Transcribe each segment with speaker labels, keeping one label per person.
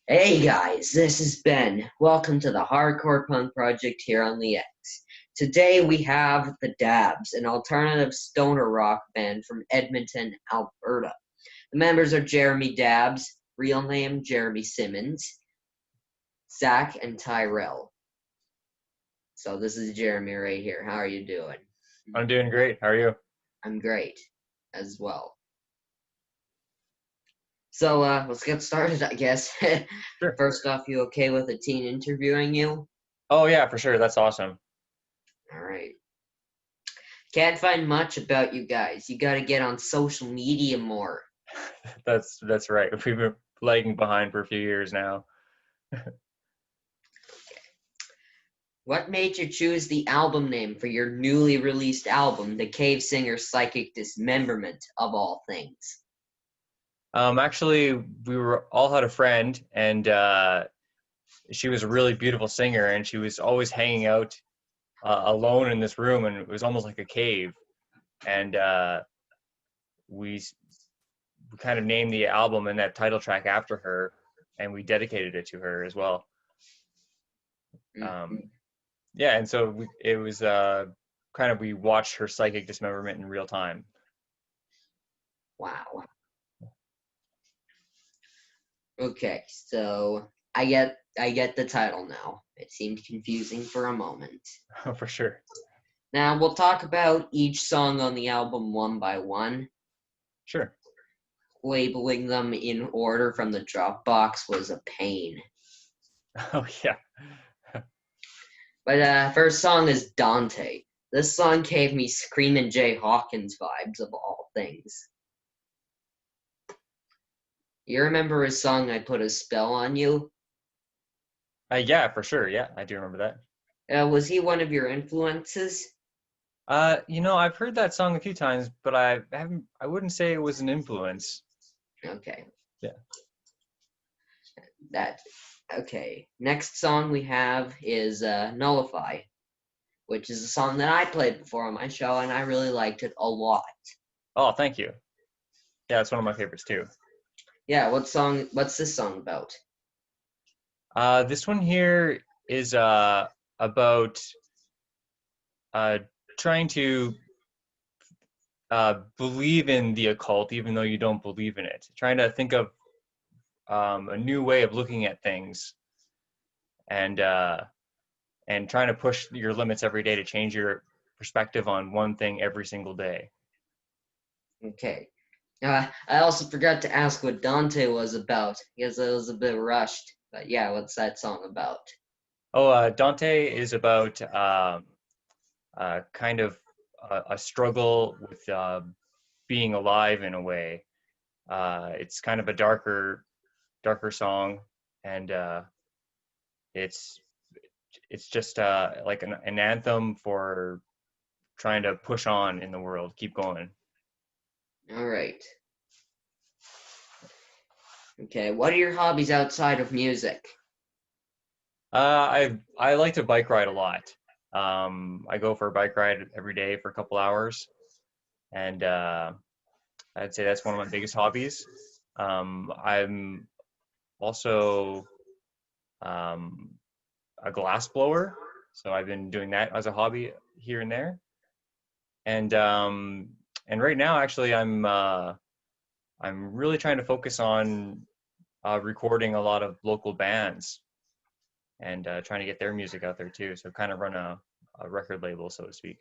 Speaker 1: Hey guys, this is Ben. Welcome to the Hardcore Punk Project here on the X. Today we have the Dabs, an alternative stoner rock band from Edmonton, Alberta. The members are Jeremy Dabs, real name Jeremy Simmons, Zach, and Tyrell. So this is Jeremy right here. How are you doing?
Speaker 2: I'm doing great. How are you?
Speaker 1: I'm great as well. So let's get started, I guess.
Speaker 2: Sure.
Speaker 1: First off, you okay with a teen interviewing you?
Speaker 2: Oh yeah, for sure. That's awesome.
Speaker 1: All right. Can't find much about you guys. You gotta get on social media more.
Speaker 2: That's right. We've been lagging behind for a few years now.
Speaker 1: What made you choose the album name for your newly released album, The Cave Singer's Psychic Dismemberment, of all things?
Speaker 2: Actually, we were all had a friend, and she was a really beautiful singer, and she was always hanging out alone in this room, and it was almost like a cave. And we kind of named the album and that title track after her, and we dedicated it to her as well. Um,
Speaker 1: Mhm.
Speaker 2: yeah, and so it was kind of we watched her psychic dismemberment in real time.
Speaker 1: Wow. Okay, so I get the title now. It seemed confusing for a moment.
Speaker 2: For sure.
Speaker 1: Now we'll talk about each song on the album one by one.
Speaker 2: Sure.
Speaker 1: Labeling them in order from the Dropbox was a pain.
Speaker 2: Oh yeah.
Speaker 1: But first song is Dante. This song gave me Screamin' Jay Hawkins vibes of all things. You remember his song I Put a Spell on You?
Speaker 2: Yeah, for sure. Yeah, I do remember that.
Speaker 1: Was he one of your influences?
Speaker 2: I've heard that song a few times, but I wouldn't say it was an influence.
Speaker 1: Okay,
Speaker 2: Yeah.
Speaker 1: that okay. Next song we have is Nullify, which is a song that I played before on my show and I really liked it a lot.
Speaker 2: Oh, thank you. Yeah, it's one of my favorites too.
Speaker 1: Yeah, what's this song about?
Speaker 2: This one here is about uh trying to believe in the occult even though you don't believe in it. Trying to think of a new way of looking at things and and trying to push your limits every day to change your perspective on one thing every single day.
Speaker 1: Okay. I also forgot to ask what Dante was about because it was a bit rushed. But yeah, what's that song about?
Speaker 2: Oh, Dante is about kind of a struggle with being alive in a way. It's kind of a darker song, and it's it's just like an anthem for trying to push on in the world, keep going.
Speaker 1: All right. Okay, what are your hobbies outside of music?
Speaker 2: I like to bike ride a lot. I go for a bike ride every day for a couple hours, and I'd say that's one of my biggest hobbies. I'm also um, a glass blower, so I've been doing that as a hobby here and there. And and right now, actually, I'm really trying to focus on recording a lot of local bands and trying to get their music out there too. So kind of run a record label, so to speak.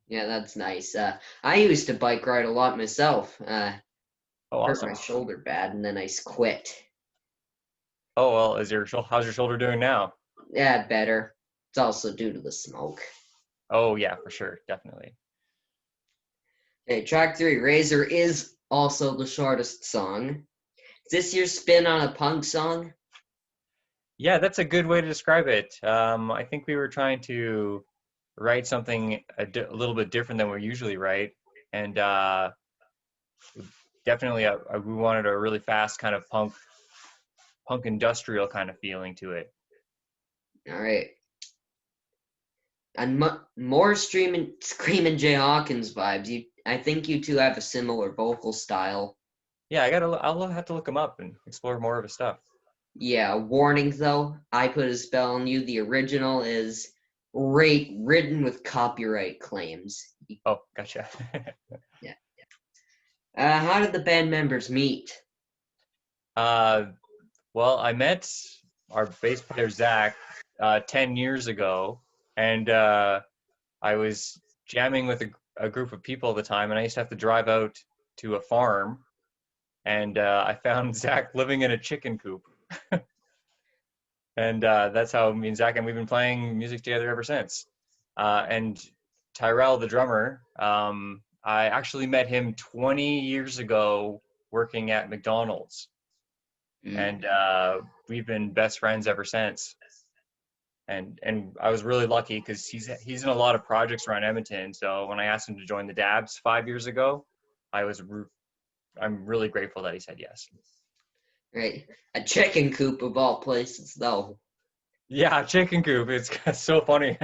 Speaker 1: Yeah, that's nice. I used to bike ride a lot myself.
Speaker 2: Oh,
Speaker 1: Hurt my
Speaker 2: awesome.
Speaker 1: shoulder bad, and then I quit.
Speaker 2: Oh well, how's your shoulder doing now?
Speaker 1: Yeah, better. It's also due to the smoke.
Speaker 2: Oh yeah, for sure, definitely.
Speaker 1: Okay, track three, Razor is also the shortest song. Is this your spin on a punk song?
Speaker 2: Yeah, that's a good way to describe it. I think we were trying to write something a little bit different than we usually write, and definitely we wanted a really fast kind of punk industrial kind of feeling to it.
Speaker 1: All right. And more screaming Jay Hawkins vibes. I think you two have a similar vocal style.
Speaker 2: Yeah, I'll have to look him up and explore more of his stuff.
Speaker 1: Yeah, warning though, I put a spell on you. The original is written with copyright claims.
Speaker 2: Oh, gotcha.
Speaker 1: Yeah. How did the band members meet?
Speaker 2: uh, well, I met our bass player Zach 10 years ago, and I was jamming with a group of people at the time, and I used to have to drive out to a farm, and I found Zach living in a chicken coop. And that's how me and Zach, and we've been playing music together ever since. And Tyrell, the drummer, I actually met him 20 years ago working at McDonald's,
Speaker 1: Mm,
Speaker 2: and we've been best friends ever since. And I was really lucky because he's in a lot of projects around Edmonton. So when I asked him to join the Dabs 5 years ago, I'm really grateful that he said yes.
Speaker 1: right. A chicken coop of all places, though.
Speaker 2: Yeah, chicken coop. It's so funny.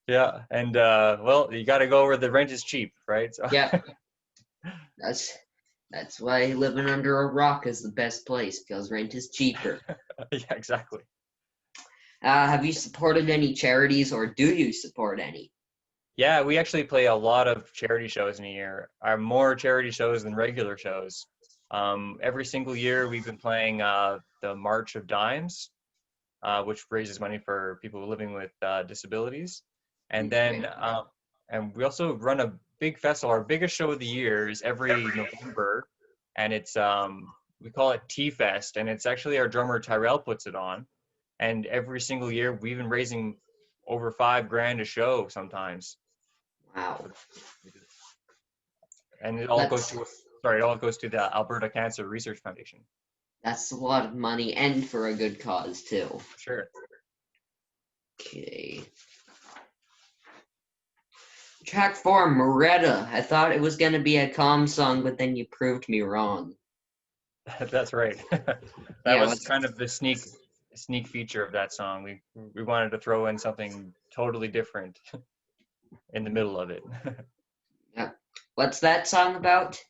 Speaker 2: Yeah, and well, you got to go where the rent is cheap, right? So
Speaker 1: Yep, that's that's why living under a rock is the best place because rent is cheaper.
Speaker 2: yeah, exactly.
Speaker 1: Have you supported any charities or do you support any?
Speaker 2: Yeah, we actually play a lot of charity shows in a year. More charity shows than regular shows. Every single year, we've been playing the March of Dimes, which raises money for people living with disabilities. And then,
Speaker 1: Right.
Speaker 2: and we also run a big festival. Our biggest show of the year is every November, and it's we call it Tea Fest, and it's actually our drummer Tyrell puts it on. And every single year, we've been raising over $5,000 a show sometimes.
Speaker 1: Wow.
Speaker 2: And it all goes
Speaker 1: That's
Speaker 2: to sorry, it all goes to the Alberta Cancer Research Foundation.
Speaker 1: that's a lot of money and for a good cause too.
Speaker 2: Sure.
Speaker 1: Okay. Track four, Maretta. I thought it was gonna be a calm song, but then you proved me wrong.
Speaker 2: That's right. That
Speaker 1: Yeah,
Speaker 2: was
Speaker 1: let's
Speaker 2: kind of the sneak feature of that song. We wanted to throw in something totally different in the middle of it.
Speaker 1: yeah. What's that song about?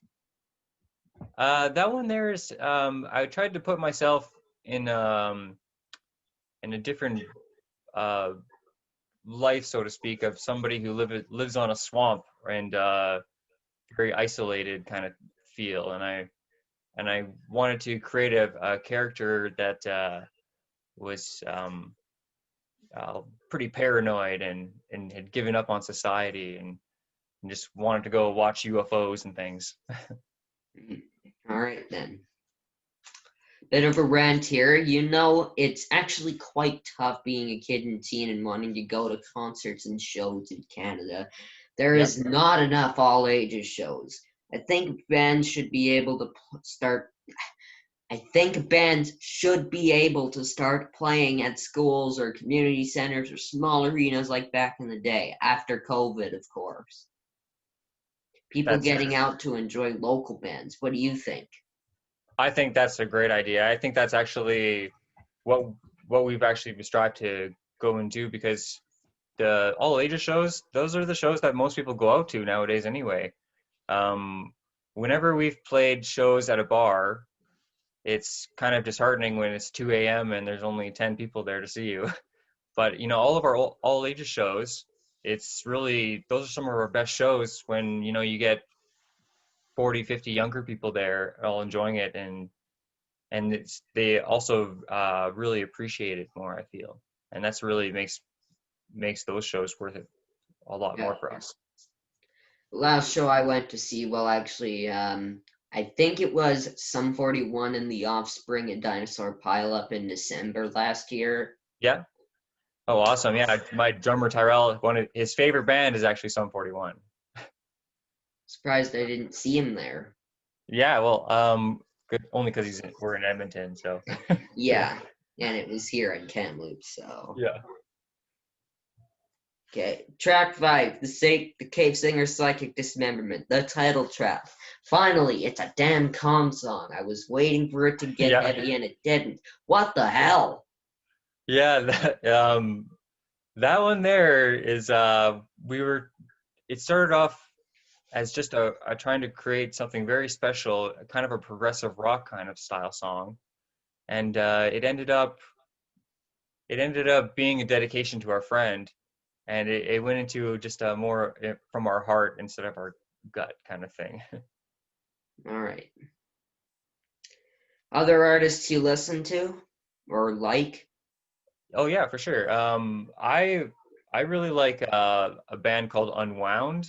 Speaker 2: That one there's I tried to put myself in a different uh life, so to speak, of somebody who lives on a swamp and very isolated kind of feel, and I wanted to create a character that was pretty paranoid and had given up on society and just wanted to go watch UFOs and things.
Speaker 1: Mm, all right then. Bit of a rant here. You know, it's actually quite tough being a kid and teen and wanting to go to concerts and shows in Canada. There
Speaker 2: Yep,
Speaker 1: is not enough all ages shows. I think bands should be able to start. I think bands should be able to start playing at schools or community centers or small arenas like back in the day, after COVID, of course. People
Speaker 2: that's
Speaker 1: getting out to enjoy local bands. What do you think?
Speaker 2: I think that's a great idea. I think that's actually what what we've actually strived to go and do, because the all ages shows, those are the shows that most people go out to nowadays anyway. Um, Whenever we've played shows at a bar, it's kind of disheartening when it's 2 a.m. and there's only 10 people there to see you. But all of our all ages shows, it's really, those are some of our best shows when you get 40, 50 younger people there all enjoying it, and they also really appreciate it more, I feel, and that's really makes those shows worth it a lot
Speaker 1: Yeah.
Speaker 2: more for us.
Speaker 1: Last show I went to see, well, actually, I think it was Sum 41 and the Offspring at Dinosaur Pileup in December last year.
Speaker 2: Yeah. Oh, awesome. Yeah, my drummer Tyrell, one of his favorite band is actually Sum 41.
Speaker 1: Surprised I didn't see him there.
Speaker 2: Yeah, well, good, only because we're in Edmonton, so yeah.
Speaker 1: Yeah, and it was here in Kamloops, so.
Speaker 2: Yeah.
Speaker 1: Okay, track 5, the Cave Singer Psychic Dismemberment, the title track. Finally, it's a damn calm song. I was waiting for it to get
Speaker 2: Yeah.
Speaker 1: heavy and it didn't. What the hell?
Speaker 2: Yeah, that one there is it started off as just a trying to create something very special, kind of a progressive rock kind of style song. and it ended up being a dedication to our friend, and it went into just a more from our heart instead of our gut kind of thing.
Speaker 1: All right. Other artists you listen to or like?
Speaker 2: Oh yeah, for sure. I really like a band called Unwound.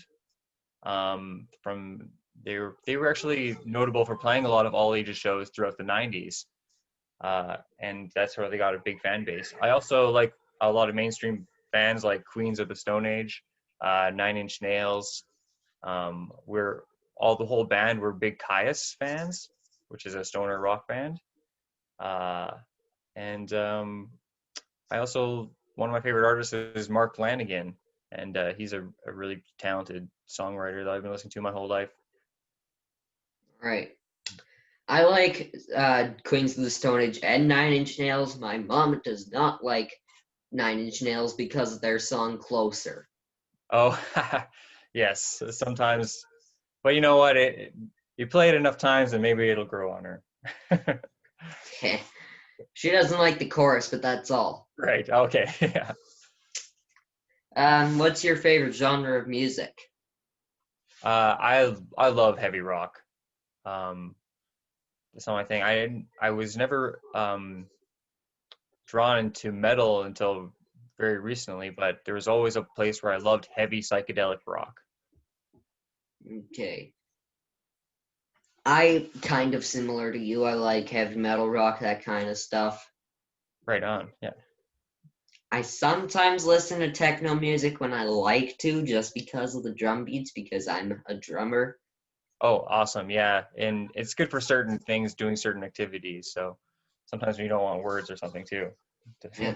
Speaker 2: From they were actually notable for playing a lot of all ages shows throughout the 90s, and that's where they got a big fan base. I also like a lot of mainstream bands like Queens of the Stone Age, Nine Inch Nails. We're all the whole band were big Caius fans, which is a stoner rock band. Uh, and I also one of my favorite artists is Mark Lanigan, and he's a really talented songwriter that I've been listening to my whole life.
Speaker 1: All right. I like Queens of the Stone Age and Nine Inch Nails. My mom does not like Nine Inch Nails because of their song Closer.
Speaker 2: Oh, yes, sometimes, but you know what? You play it enough times, and maybe it'll grow on her.
Speaker 1: She doesn't like the chorus, but that's all.
Speaker 2: Right. Okay. Yeah.
Speaker 1: What's your favorite genre of music?
Speaker 2: I love heavy rock. Um, that's not my thing. I was never drawn into metal until very recently, but there was always a place where I loved heavy psychedelic rock.
Speaker 1: Okay. I kind of similar to you. I like heavy metal rock, that kind of stuff.
Speaker 2: Right on. Yeah.
Speaker 1: I sometimes listen to techno music when I like to, just because of the drum beats, because I'm a drummer.
Speaker 2: Oh, awesome. Yeah. And it's good for certain things, doing certain activities. So sometimes you don't want words or something too.
Speaker 1: Yeah.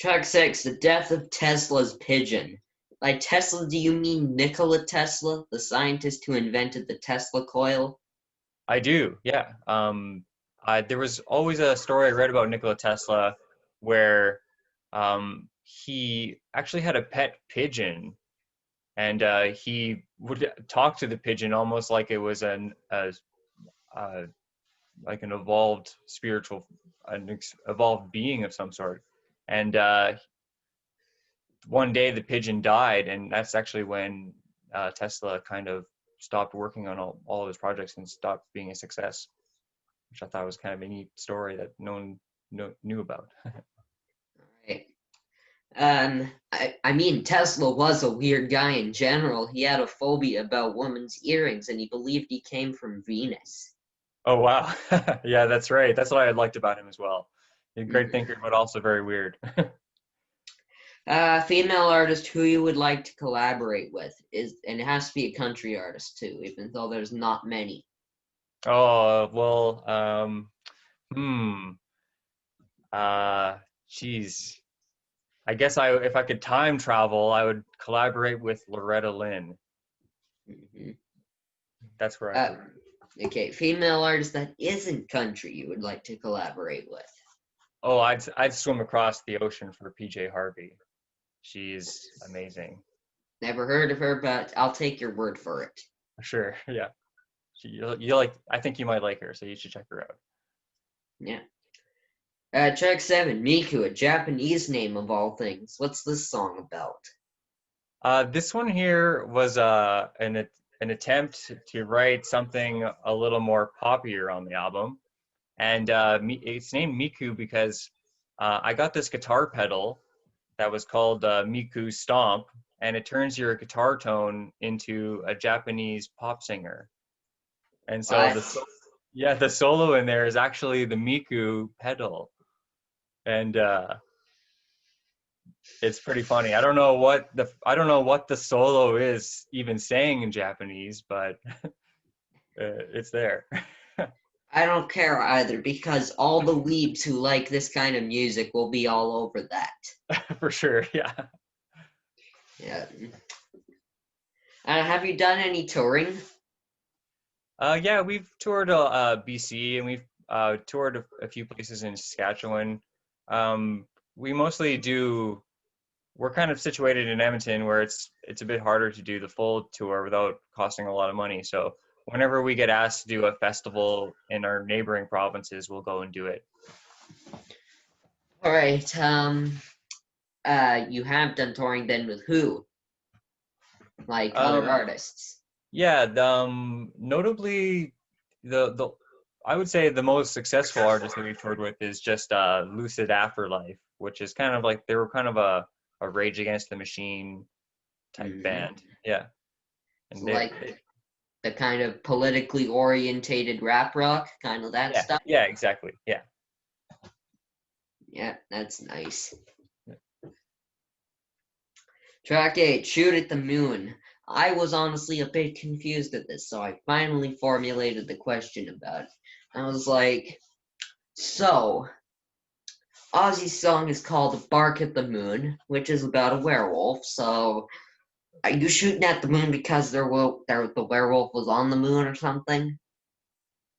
Speaker 1: Track 6, The Death of Tesla's Pigeon. By Tesla, do you mean Nikola Tesla, the scientist who invented the Tesla coil?
Speaker 2: I do. Yeah. There was always a story I read about Nikola Tesla where he actually had a pet pigeon, and he would talk to the pigeon almost like it was uh, like an evolved evolved being of some sort. And one day the pigeon died, and that's actually when Tesla kind of stopped working on all of his projects and stopped being a success, which I thought was kind of a neat story that no one knew about.
Speaker 1: Right. I mean, Tesla was a weird guy in general. He had a phobia about women's earrings, and he believed he came from Venus.
Speaker 2: Oh wow, yeah, that's right. That's what I liked about him as well. He's a great
Speaker 1: Mhm.
Speaker 2: thinker, but also very weird.
Speaker 1: Female artist who you would like to collaborate with is, and it has to be a country artist too, even though there's not many.
Speaker 2: Oh well, hmm, uh, geez. I guess if I could time travel, I would collaborate with Loretta Lynn.
Speaker 1: Mhm.
Speaker 2: That's where I
Speaker 1: Uh,
Speaker 2: would.
Speaker 1: okay, female artist that isn't country you would like to collaborate with.
Speaker 2: Oh, I'd swim across the ocean for PJ Harvey. She's amazing.
Speaker 1: Never heard of her, but I'll take your word for it.
Speaker 2: Sure, yeah. You like. I think you might like her, so you should check her out.
Speaker 1: Yeah. Track 7, Miku, a Japanese name of all things. What's this song about?
Speaker 2: This one here was an attempt to write something a little more poppier on the album, and it's named Miku because I got this guitar pedal that was called Miku Stomp, and it turns your guitar tone into a Japanese pop singer. And so
Speaker 1: What?
Speaker 2: the solo in there is actually the Miku pedal, and it's pretty funny. I don't know what the solo is even saying in Japanese, but it's there.
Speaker 1: I don't care either, because all the weebs who like this kind of music will be all over that.
Speaker 2: For sure. Yeah.
Speaker 1: Yeah. Have you done any touring?
Speaker 2: Yeah, we've toured BC, and we've toured a few places in Saskatchewan. We mostly do. We're kind of situated in Edmonton, where it's a bit harder to do the full tour without costing a lot of money. So whenever we get asked to do a festival in our neighboring provinces, we'll go and do it.
Speaker 1: All right. You have done touring then with who? Like other
Speaker 2: Um,
Speaker 1: artists?
Speaker 2: yeah, notably the I would say the most successful artist that we've toured with is just Lucid Afterlife, which is kind of like they were kind of a Rage Against the Machine type
Speaker 1: Hmm.
Speaker 2: band. Yeah, and
Speaker 1: So like the kind of politically orientated rap rock, kind of that
Speaker 2: yeah,
Speaker 1: stuff.
Speaker 2: yeah, exactly. Yeah.
Speaker 1: Yeah, that's nice. Track 8, Shoot at the Moon. I was honestly a bit confused at this, so I finally formulated the question about it. I was like, so, Ozzy's song is called Bark at the Moon, which is about a werewolf, so are you shooting at the moon because the werewolf was on the moon or something?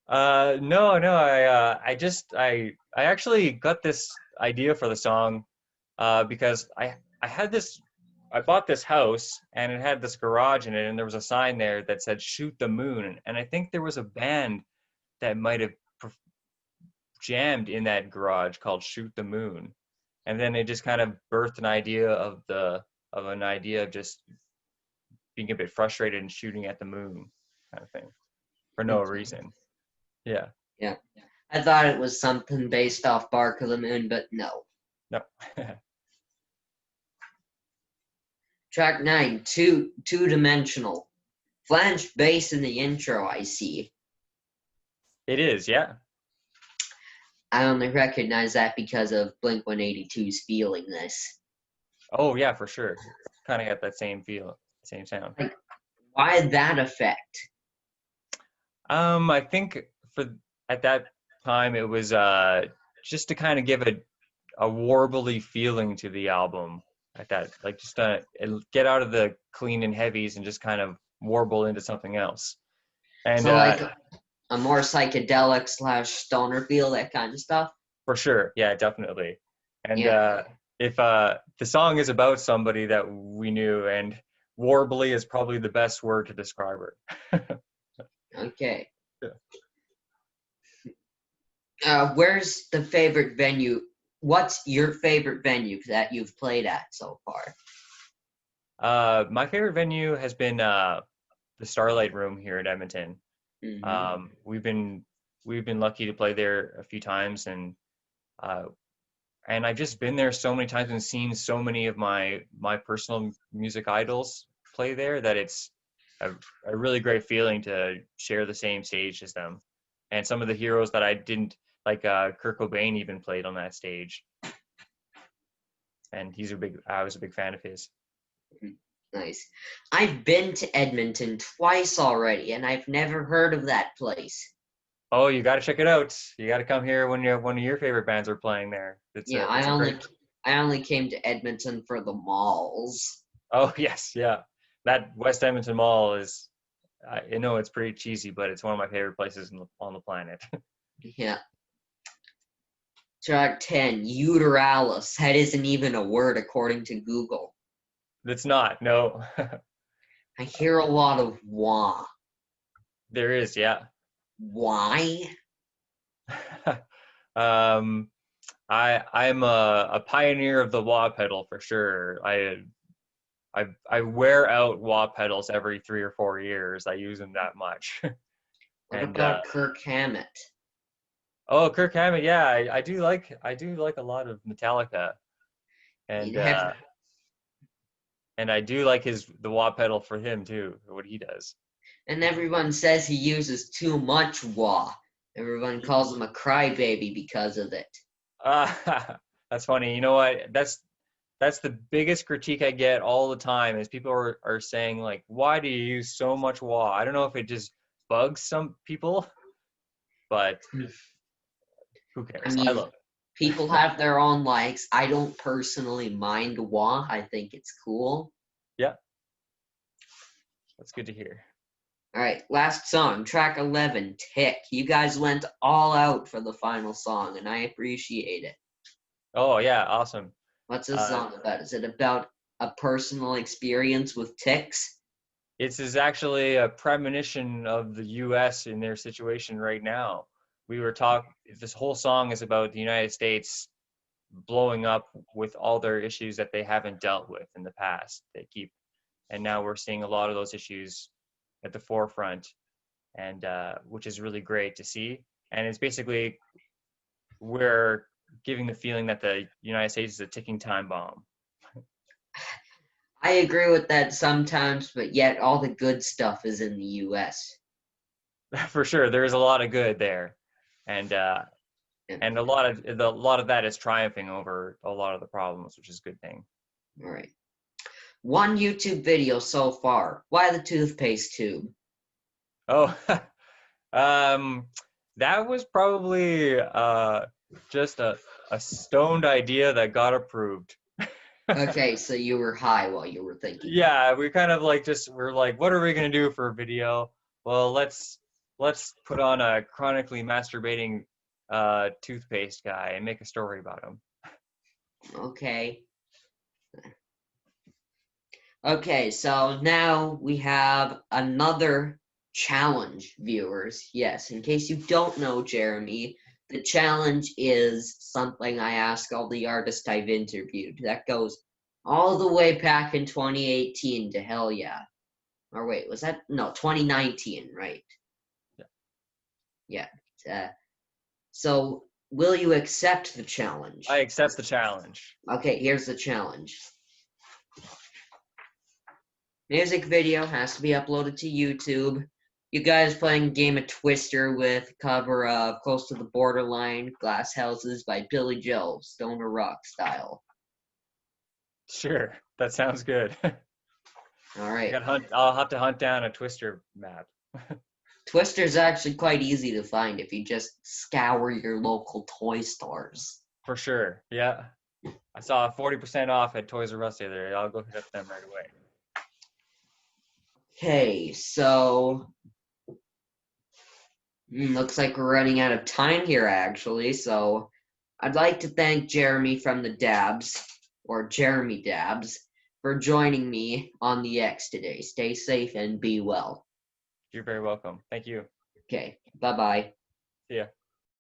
Speaker 2: No, no, I actually got this idea for the song because I had this I bought this house and it had this garage in it and there was a sign there that said shoot the moon and I think there was a band that might have jammed in that garage called Shoot the Moon. And then it just kind of birthed an idea of just being a bit frustrated and shooting at the moon kind of thing for no
Speaker 1: Okay.
Speaker 2: reason. Yeah.
Speaker 1: Yeah. I thought it was something based off Bark of the Moon, but no.
Speaker 2: No.
Speaker 1: Track 9, two-dimensional. Flanged bass in the intro, I see.
Speaker 2: It is, yeah.
Speaker 1: I only recognize that because of Blink-182's Feeling This.
Speaker 2: Oh yeah, for sure. Kind of got that same feel, same sound.
Speaker 1: Like, why that effect?
Speaker 2: I think for at that time it was just to kind of give a warbly feeling to the album at that like just get out of the clean and heavies and just kind of warble into something else. And
Speaker 1: So, like, a more psychedelic slash stoner feel, that kind of stuff?
Speaker 2: for sure, yeah, definitely. And
Speaker 1: Yeah.
Speaker 2: if the song is about somebody that we knew and warbly is probably the best word to describe her.
Speaker 1: Okay.
Speaker 2: Yeah.
Speaker 1: Where's the favorite venue? What's your favorite venue that you've played at so far?
Speaker 2: My favorite venue has been the Starlight Room here at Edmonton.
Speaker 1: Hmm.
Speaker 2: Um, we've been we've been lucky to play there a few times, uh, and I've just been there so many times and seen so many of my personal music idols play there that it's a really great feeling to share the same stage as them. And some of the heroes that I didn't like, Kurt Cobain even played on that stage, and I was a big fan of his.
Speaker 1: Nice. I've been to Edmonton twice already, and I've never heard of that place.
Speaker 2: Oh, you got to check it out. You got to come here when one of your favorite bands are playing there.
Speaker 1: Yeah,
Speaker 2: It's a great.
Speaker 1: I only came to Edmonton for the malls.
Speaker 2: Oh yes, yeah. That West Edmonton Mall is. I know it's pretty cheesy, but it's one of my favorite places on the planet.
Speaker 1: Yeah. Track 10, Uteralis. That isn't even a word according to Google.
Speaker 2: It's not. No,
Speaker 1: I hear a lot of wah.
Speaker 2: there is. Yeah.
Speaker 1: Why?
Speaker 2: um, I'm a pioneer of the wah pedal for sure. I wear out wah pedals every 3 or 4 years. I use them that much.
Speaker 1: What
Speaker 2: And
Speaker 1: about Kirk Hammett?
Speaker 2: oh, Kirk Hammett, yeah, I do like a lot of Metallica,
Speaker 1: You
Speaker 2: and
Speaker 1: know,
Speaker 2: uh, and I do like the wah pedal for him too, what he does.
Speaker 1: and everyone says he uses too much wah. Everyone calls him a crybaby because of it.
Speaker 2: That's funny. You know what? That's the biggest critique I get all the time is people are saying like, why do you use so much wah? I don't know if it just bugs some people, but who
Speaker 1: I
Speaker 2: cares? I
Speaker 1: mean,
Speaker 2: love
Speaker 1: people
Speaker 2: it.
Speaker 1: have their own likes. I don't personally mind wah. I think it's cool.
Speaker 2: Yeah, that's good to hear.
Speaker 1: All right, last song, track 11, Tick. You guys went all out for the final song, and I appreciate it.
Speaker 2: Oh yeah, awesome.
Speaker 1: What's this
Speaker 2: Uh,
Speaker 1: song about? Is it about a personal experience with ticks?
Speaker 2: This is actually a premonition of the U.S. in their situation right now. This whole song is about the United States blowing up with all their issues that they haven't dealt with in the past. And now we're seeing a lot of those issues at the forefront, and which is really great to see. And it's basically, we're giving the feeling that the United States is a ticking time bomb.
Speaker 1: I agree with that sometimes, but yet all the good stuff is in the U.S.
Speaker 2: For sure, there is a lot of good there, and a lot of that is triumphing over a lot of the problems, which is a good thing.
Speaker 1: All right. One YouTube video so far. Why the toothpaste tube?
Speaker 2: Oh, that was probably just a stoned idea that got approved.
Speaker 1: Okay, so you were high while you were thinking.
Speaker 2: Yeah, we kind of we're like, what are we gonna do for a video? Well, let's put on a chronically masturbating toothpaste guy and make a story about him.
Speaker 1: Okay. Okay, so now we have another challenge, viewers. Yes, in case you don't know, Jeremy, the challenge is something I ask all the artists I've interviewed. That goes all the way back in 2018 to hell yeah. Or wait, was that? No, 2019, right? Yeah. So, will you accept the challenge?
Speaker 2: I accept the challenge.
Speaker 1: Okay, here's the challenge. Music video has to be uploaded to YouTube. You guys playing a game of Twister with cover of Close to the Borderline, Glass Houses by Billy Joel, Stoner Rock style.
Speaker 2: Sure, that sounds good.
Speaker 1: All right.
Speaker 2: I'll have to hunt down a Twister map.
Speaker 1: Twister's actually quite easy to find if you just scour your local toy stores.
Speaker 2: For sure, yeah. I saw 40% off at Toys R Us the other day. I'll go hit up them right away.
Speaker 1: Okay, so looks like we're running out of time here, actually. So I'd like to thank Jeremy from the Dabs, or Jeremy Dabs, for joining me on the X today. Stay safe and be well.
Speaker 2: You're very welcome. Thank you.
Speaker 1: Okay, bye-bye.
Speaker 2: See ya.